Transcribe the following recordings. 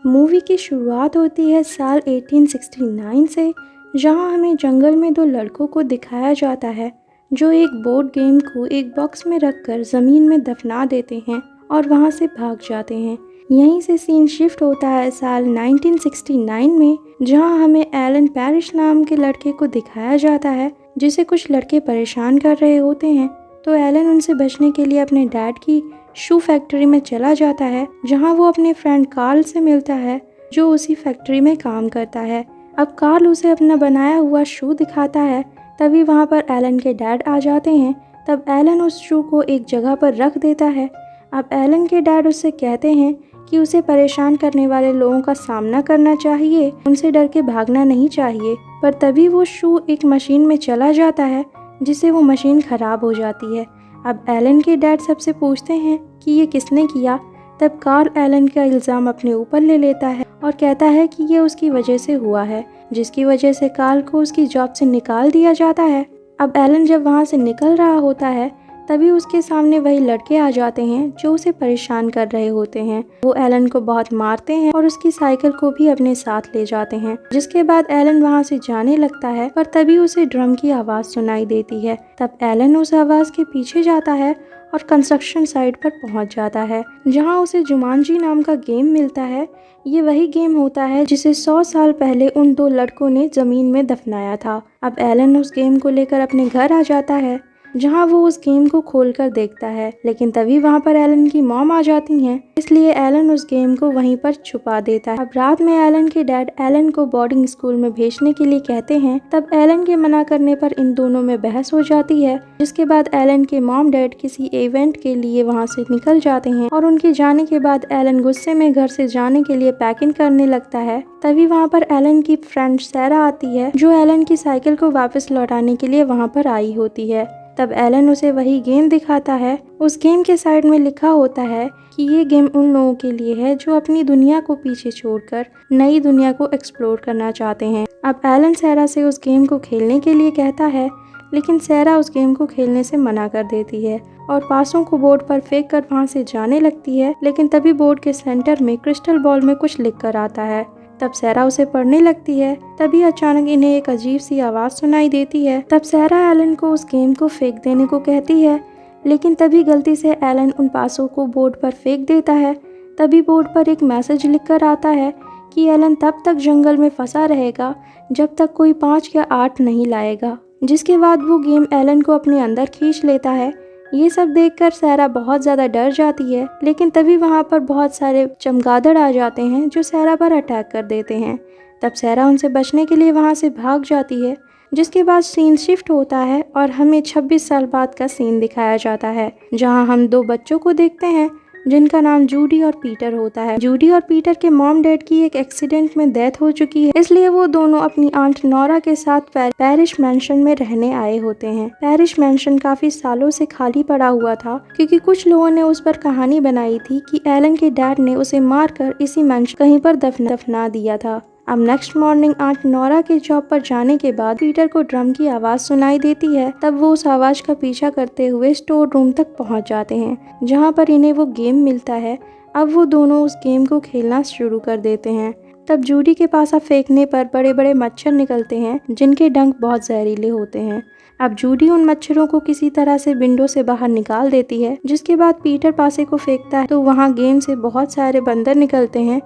Movie की शुरुआत होती है साल 1869 से, जहां हमें जंगल में दो लड़कों को दिखाया जाता है जो एक बोर्ड गेम को एक बॉक्स में रखकर ज़मीन में दफना देते हैं और वहां से भाग जाते हैं। यहीं से सीन शिफ्ट होता है साल 1969 में, जहां हमें एलन पैरिश नाम के लड़के को दिखाया जाता है जिसे कुछ लड़के परेशान कर रहे होते हैं। तो एलन उनसे बचने के लिए अपने डैड की शू फैक्ट्री में चला जाता है, जहां वो अपने फ्रेंड कार्ल से मिलता है जो उसी फैक्ट्री में काम करता है। अब कार्ल उसे अपना बनाया हुआ शू दिखाता है, तभी वहां पर एलन के डैड आ जाते हैं। तब एलन उस शू को एक जगह पर रख देता है। अब एलन के डैड उससे कहते हैं कि उसे परेशान करने वाले लोगों का सामना करना चाहिए, उनसे डर के भागना नहीं चाहिए। पर तभी वो शू एक मशीन में चला जाता है, जिससे वो मशीन खराब हो जाती है। अब एलन के डैड सबसे पूछते हैं कि ये किसने किया। तब कार्ल एलन का इल्ज़ाम अपने ऊपर ले लेता है और कहता है कि ये उसकी वजह से हुआ है, जिसकी वजह से कार्ल को उसकी जॉब से निकाल दिया जाता है। अब एलन जब वहाँ से निकल रहा होता है, तभी उसके सामने वही लड़के आ जाते हैं जो उसे परेशान कर रहे होते हैं। वो एलन को बहुत मारते हैं और उसकी साइकिल को भी अपने साथ ले जाते हैं, जिसके बाद एलन वहाँ से जाने लगता है। पर तभी उसे ड्रम की आवाज़ सुनाई देती है। तब एलन उस आवाज़ के पीछे जाता है और कंस्ट्रक्शन साइट पर पहुंच जाता है, जहां उसे जुमांजी नाम का गेम मिलता है। ये वही गेम होता है जिसे 100 साल पहले उन दो लड़कों ने ज़मीन में दफनाया था। अब एलन उस गेम को लेकर अपने घर आ जाता है, जहां वो उस गेम को खोलकर देखता है। लेकिन तभी वहां पर एलन की मॉम आ जाती हैं, इसलिए एलन उस गेम को वहीं पर छुपा देता है। अब रात में एलन के डैड एलन को बोर्डिंग स्कूल में भेजने के लिए कहते हैं। तब एलन के मना करने पर इन दोनों में बहस हो जाती है, जिसके बाद एलन के मॉम डैड किसी इवेंट के लिए वहां से निकल जाते हैं और उनके जाने के बाद एलन गुस्से में घर से जाने के लिए पैकिंग करने लगता है। तभी वहाँ पर एलन की फ्रेंड सैरा आती है, जो एलन की साइकिल को वापस लौटाने के लिए वहाँ पर आई होती है। तब एलन उसे वही गेम दिखाता है। उस गेम के साइड में लिखा होता है कि ये गेम उन लोगों के लिए है जो अपनी दुनिया को पीछे छोड़कर नई दुनिया को एक्सप्लोर करना चाहते हैं। अब एलन सैरा से उस गेम को खेलने के लिए कहता है, लेकिन सैरा उस गेम को खेलने से मना कर देती है और पासों को बोर्ड पर फेंक कर वहाँ से जाने लगती है। लेकिन तभी बोर्ड के सेंटर में क्रिस्टल बॉल में कुछ लिख कर आता है। तब सैरा उसे पढ़ने लगती है। तभी अचानक इन्हें एक अजीब सी आवाज़ सुनाई देती है। तब सैरा एलन को उस गेम को फेंक देने को कहती है, लेकिन तभी गलती से एलन उन पासों को बोर्ड पर फेंक देता है। तभी बोर्ड पर एक मैसेज लिखकर आता है कि एलन तब तक जंगल में फंसा रहेगा जब तक कोई 5 या 8 नहीं लाएगा, जिसके बाद वो गेम एलन को अपने अंदर खींच लेता है। ये सब देखकर सैरा बहुत ज़्यादा डर जाती है। लेकिन तभी वहाँ पर बहुत सारे चमगादड़ आ जाते हैं जो सैरा पर अटैक कर देते हैं। तब सैरा उनसे बचने के लिए वहाँ से भाग जाती है, जिसके बाद सीन शिफ्ट होता है और हमें 26 साल बाद का सीन दिखाया जाता है, जहाँ हम दो बच्चों को देखते हैं जिनका नाम जूडी और पीटर होता है। जूडी और पीटर के मॉम डैड की एक एक्सीडेंट में डेथ हो चुकी है, इसलिए वो दोनों अपनी आंट नोरा के साथ पैरिश मैंशन में रहने आए होते हैं। पैरिश मैंशन काफी सालों से खाली पड़ा हुआ था, क्योंकि कुछ लोगों ने उस पर कहानी बनाई थी कि एलन के डैड ने उसे मारकर इसी मैंशन कहीं पर दफना दिया था। अब नेक्स्ट मॉर्निंग आंट नोरा के जॉब पर जाने के बाद पीटर को ड्रम की आवाज़ सुनाई देती है। तब वो उस आवाज़ का पीछा करते हुए स्टोर रूम तक पहुंच जाते हैं, जहां पर इन्हें वो गेम मिलता है। अब वो दोनों उस गेम को खेलना शुरू कर देते हैं। तब जूडी के पासा फेंकने पर बड़े बड़े मच्छर निकलते हैं, जिनके डंक बहुत जहरीले होते हैं। अब जूडी उन मच्छरों को किसी तरह से विंडो से बाहर निकाल देती है, जिसके बाद पीटर पासे को फेंकता है तो वहाँ गेम से बहुत सारे बंदर निकलते हैं।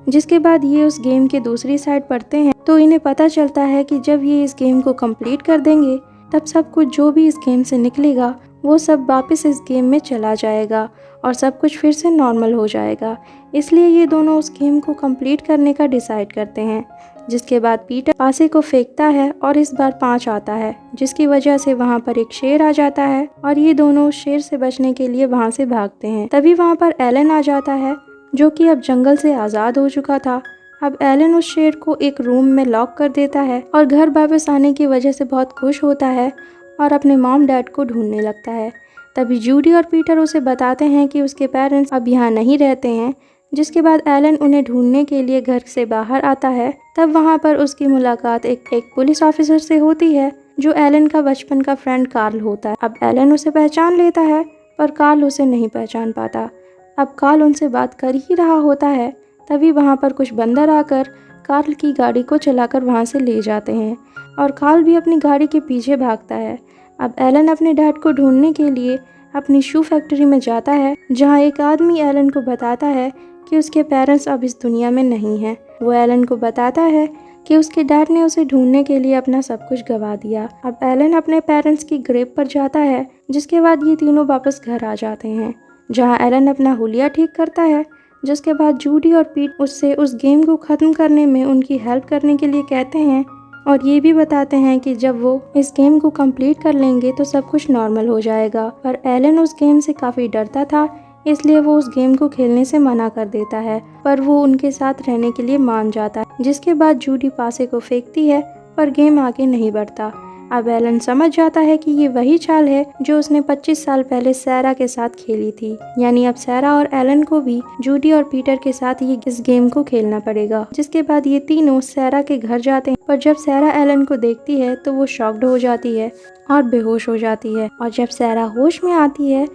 जिसके बाद ये उस गेम के दूसरी साइड पढ़ते हैं तो इन्हें पता चलता है कि जब ये इस गेम को कंप्लीट कर देंगे, तब सब कुछ जो भी इस गेम से निकलेगा वो सब वापस इस गेम में चला जाएगा और सब कुछ फिर से नॉर्मल हो जाएगा। इसलिए ये दोनों उस गेम को कंप्लीट करने का डिसाइड करते हैं। जिसके बाद पीटर पासे को फेंकता है और इस बार 5 आता है, जिसकी वजह से वहाँ पर एक शेर आ जाता है और ये दोनों शेर से बचने के लिए वहाँ से भागते हैं। तभी वहाँ पर एलन आ जाता है, जो कि अब जंगल से आज़ाद हो चुका था। अब एलन उस शेर को एक रूम में लॉक कर देता है और घर वापस आने की वजह से बहुत खुश होता है और अपने मॉम डैड को ढूंढने लगता है। तभी जूडी और पीटर उसे बताते हैं कि उसके पेरेंट्स अब यहाँ नहीं रहते हैं, जिसके बाद एलन उन्हें ढूंढने के लिए घर से बाहर आता है। तब वहाँ पर उसकी मुलाकात एक पुलिस ऑफिसर से होती है, जो एलन का बचपन का फ्रेंड कार्ल होता है। अब एलन उसे पहचान लेता है, पर कार्ल उसे नहीं पहचान पाता। अब कार्ल उनसे बात कर ही रहा होता है, तभी वहाँ पर कुछ बंदर आकर कार्ल की गाड़ी को चलाकर वहाँ से ले जाते हैं और कार्ल भी अपनी गाड़ी के पीछे भागता है। अब एलन अपने डैड को ढूंढने के लिए अपनी शू फैक्ट्री में जाता है, जहाँ एक आदमी एलन को बताता है कि उसके पेरेंट्स अब इस दुनिया में नहीं हैं। वो एलन को बताता है कि उसके डैड ने उसे ढूंढने के लिए अपना सब कुछ गंवा दिया। अब एलन अपने पेरेंट्स की ग्रेव पर जाता है, जिसके बाद ये तीनों वापस घर आ जाते हैं, जहाँ एलन अपना हुलिया ठीक करता है। जिसके बाद जूडी और पीट उससे उस गेम को ख़त्म करने में उनकी हेल्प करने के लिए कहते हैं और ये भी बताते हैं कि जब वो इस गेम को कंप्लीट कर लेंगे तो सब कुछ नॉर्मल हो जाएगा। पर एलन उस गेम से काफ़ी डरता था, इसलिए वो उस गेम को खेलने से मना कर देता है, पर वो उनके साथ रहने के लिए मान जाता है। जिसके बाद जूडी पासे को फेंकती है, पर गेम आगे नहीं बढ़ता। अब एलन समझ जाता है कि ये वही चाल है जो उसने 25 साल पहले सैरा के साथ खेली थी, यानी अब सैरा और एलन को भी जूडी और पीटर के साथ ये इस गेम को खेलना पड़ेगा। जिसके बाद ये तीनों सैरा के घर जाते हैं, पर जब सैरा एलन को देखती है तो वो शॉक्ड हो जाती है और बेहोश हो जाती है। और जब सैरा होश में आती है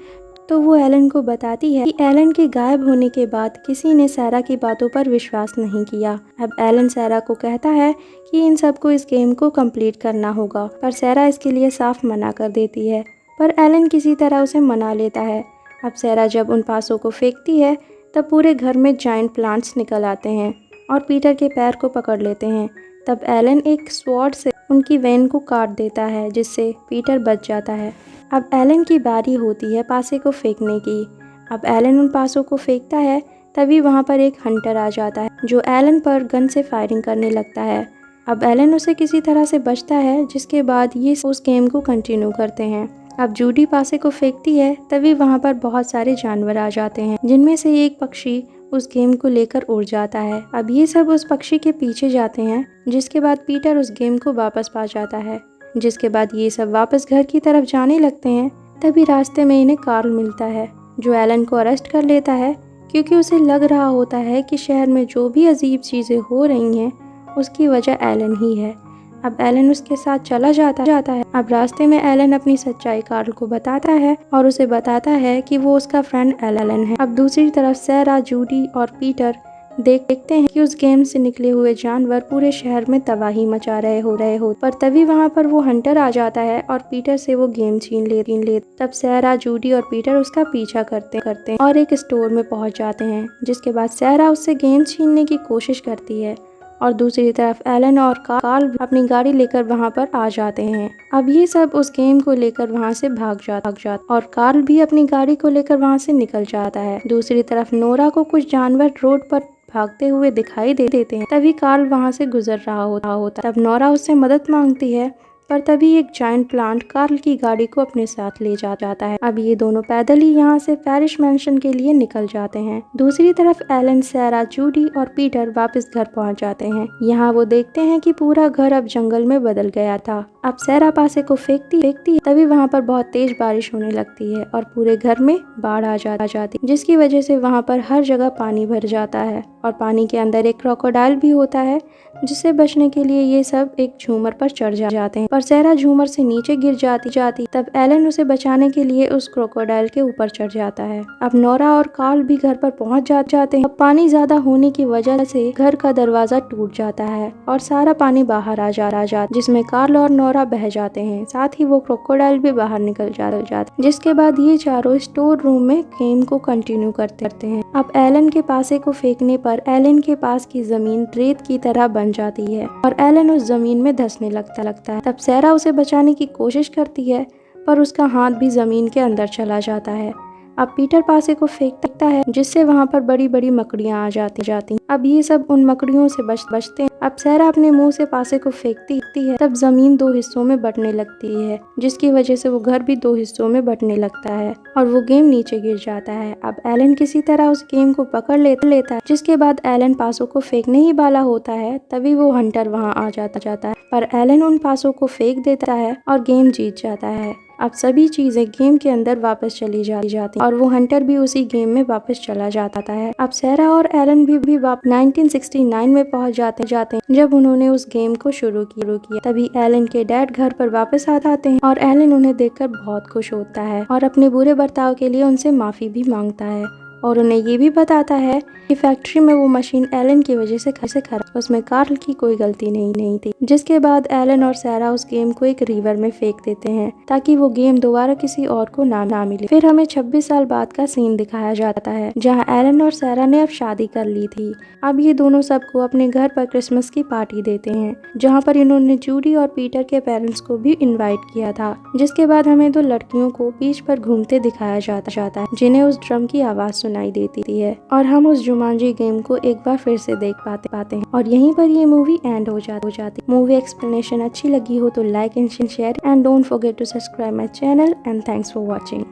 तो वो एलन को बताती है कि एलन के गायब होने के बाद किसी ने सैरा की बातों पर विश्वास नहीं किया। अब एलन सैरा को कहता है कि इन सबको इस गेम को कंप्लीट करना होगा, पर सैरा इसके लिए साफ मना कर देती है, पर एलन किसी तरह उसे मना लेता है। अब सैरा जब उन पासों को फेंकती है तब पूरे घर में जायंट प्लांट्स निकल आते हैं और पीटर के पैर को पकड़ लेते हैं। तब एलन एक स्वॉर्ड से उनकी वेन को काट देता है, जिससे पीटर बच जाता है। अब एलन की बारी होती है पासे को फेंकने की। अब एलन उन पासों को फेंकता है, तभी वहाँ पर एक हंटर आ जाता है जो एलन पर गन से फायरिंग करने लगता है। अब एलन उसे किसी तरह से बचता है, जिसके बाद ये उस गेम को कंटिन्यू करते हैं। अब जूडी पासे को फेंकती है, तभी वहाँ पर बहुत सारे जानवर आ जाते हैं, जिनमें से एक पक्षी उस गेम को लेकर उड़ जाता है। अब ये सब उस पक्षी के पीछे जाते हैं, जिसके बाद पीटर उस गेम को वापस पा जाता है। जिसके बाद ये सब वापस घर की तरफ जाने लगते हैं। तभी रास्ते में इन्हें कार्ल मिलता है, जो एलन को अरेस्ट कर लेता है, क्योंकि उसे लग रहा होता है कि शहर में जो भी अजीब चीज़ें हो रही हैं उसकी वजह एलन ही है। अब एलन उसके साथ चला जाता है। अब रास्ते में एलन अपनी सच्चाई कार्ल को बताता है और उसे बताता है कि वो उसका फ्रेंड एलन है। अब दूसरी तरफ सैरा, जूडी और पीटर देखते हैं कि उस गेम से निकले हुए जानवर पूरे शहर में तबाही मचा रहे हो। पर तभी वहाँ पर वो हंटर आ जाता है और पीटर से वो गेम छीन ले। तब सैरा, जूडी और पीटर उसका पीछा करते और एक स्टोर में पहुँच जाते हैं। जिसके बाद सैरा उससे गेम छीनने की कोशिश करती है और दूसरी तरफ एलन और कार्ल अपनी गाड़ी लेकर वहाँ पर आ जाते हैं। अब ये सब उस गेम को लेकर वहाँ से भाग जाता और कार्ल भी अपनी गाड़ी को लेकर वहाँ से निकल जाता है। दूसरी तरफ नोरा को कुछ जानवर रोड पर भागते हुए दिखाई देते हैं। तभी कार्ल वहाँ से गुजर रहा होता। तब नोरा उससे मदद मांगती है, पर तभी एक जायंट प्लांट कार्ल की गाड़ी को अपने साथ ले जाता है। अब ये दोनों पैदल ही यहाँ से पैरिश मैंशन के लिए निकल जाते हैं। दूसरी तरफ एलन, सैरा, जूडी और पीटर वापस घर पहुँच जाते हैं। यहाँ वो देखते हैं कि पूरा घर अब जंगल में बदल गया था। अब सैरा पासे को फेंकती है, तभी वहाँ पर बहुत तेज बारिश होने लगती है और पूरे घर में बाढ़ आ जाती, जिसकी वजह से वहाँ पर हर जगह पानी भर जाता है और पानी के अंदर एक क्रोकोडाइल भी होता है, जिससे बचने के लिए ये सब एक झूमर पर चढ़ जाते हैं। पर सैरा झूमर से नीचे गिर जाती। तब एलन उसे बचाने के लिए उस क्रोकोडाइल के ऊपर चढ़ जाता है। अब नोरा और कार्ल भी घर पर पहुंच जाते हैं। अब पानी ज्यादा होने की वजह से घर का दरवाजा टूट जाता है और सारा पानी बाहर आ जाता, जिसमें कार्ल और नोरा बह जाते हैं। साथ ही वो क्रोकोडाइल भी बाहर निकल जाते। जिसके बाद ये चारों स्टोर रूम में गेम को कंटिन्यू करते हैं। अब एलन के पासे को फेंकने पर एलन के पास की जमीन रेत की तरह बन जाती है और एलन उस जमीन में धंसने लगता है। तब सैरा उसे बचाने की कोशिश करती है, पर उसका हाथ भी जमीन के अंदर चला जाता है। अब पीटर पासे को फेंकता है, जिससे वहाँ पर बड़ी बड़ी मकड़ियाँ आ जाती। अब ये सब उन मकड़ियों से बचते हैं। अब सैरा अपने मुंह से पासे को फेंकती है, तब जमीन 2 हिस्सों में बंटने लगती है, जिसकी वजह से वो घर भी 2 हिस्सों में बंटने लगता है और वो गेम नीचे गिर जाता है। अब एलन किसी तरह उस गेम को पकड़ लेता है। जिसके बाद एलन पासों को फेंकने ही वाला होता है, तभी वो हंटर वहाँ आ जाता है, पर एलन उन पासों को फेंक देता है और गेम जीत जाता है। अब सभी चीजें गेम के अंदर वापस चली जाती और वो हंटर भी उसी गेम में वापस चला जाता है। अब सैरा और एलन भी 1969 में पहुंच जाते हैं, जब उन्होंने उस गेम को शुरू किया। तभी एलन के डैड घर पर वापस आते हैं और एलन उन्हें देखकर बहुत खुश होता है और अपने बुरे बर्ताव के लिए उनसे माफी भी मांगता है और उन्हें ये भी बताता है कि फैक्ट्री में वो मशीन एलन की वजह से खराब, उसमें कार्ल की कोई गलती नहीं थी। जिसके बाद एलन और सारा उस गेम को एक रिवर में फेंक देते हैं ताकि वो गेम दोबारा किसी और को ना मिले। फिर हमें 26 साल बाद का सीन दिखाया जाता है जहाँ एलन और सारा ने अब शादी कर ली थी। अब ये दोनों सबको अपने घर पर क्रिसमस की पार्टी देते हैं जहाँ पर इन्होंने जूडी और पीटर के पेरेंट्स को भी इनवाइट किया था। जिसके बाद हमें दो लड़कियों को बीच पर घूमते दिखाया जाता है जिन्हें उस ड्रम की आवाज सुनाई देती है और हम उस जुमांजी गेम को एक बार फिर से देख पाते हैं। और यहीं पर ये मूवी एंड हो जाती। मूवी एक्सप्लेनेशन अच्छी लगी हो तो like and share and don't forget to subscribe my channel and thanks for watching.